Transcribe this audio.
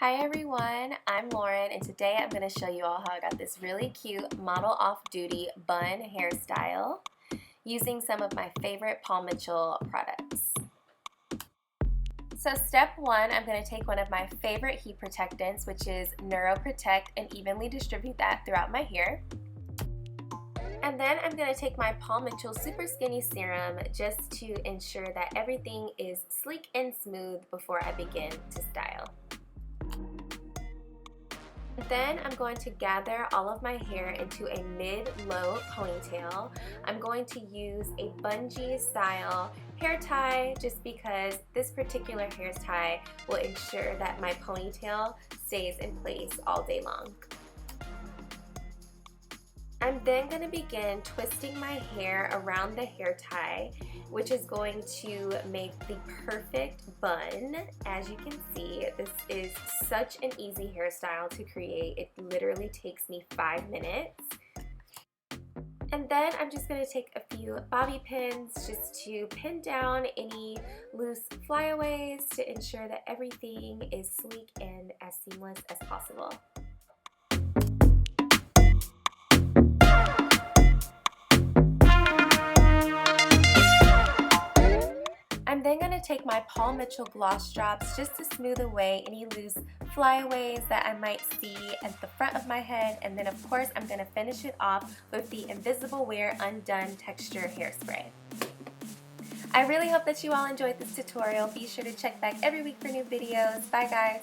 Hi everyone, I'm Lauren and today I'm going to show you all how I got this really cute model off-duty bun hairstyle using some of my favorite Paul Mitchell products. So step one, I'm going to take one of my favorite heat protectants, which is NeuroProtect, and evenly distribute that throughout my hair. And then I'm going to take my Paul Mitchell Super Skinny Serum just to ensure that everything is sleek and smooth before I begin to style. Then I'm going to gather all of my hair into a mid-low ponytail. I'm going to use a bungee style hair tie just because this particular hair tie will ensure that my ponytail stays in place all day long. I'm then going to begin twisting my hair around the hair tie, which is going to make the perfect bun. As you can see, this is such an easy hairstyle to create. It literally takes me 5 minutes. And then I'm just going to take a few bobby pins just to pin down any loose flyaways to ensure that everything is sleek and as seamless as possible. I'm then going to take my Paul Mitchell gloss drops just to smooth away any loose flyaways that I might see at the front of my head, and then of course I'm going to finish it off with the Invisible Wear Undone Texture Hairspray. I really hope that you all enjoyed this tutorial. Be sure to check back every week for new videos. Bye guys!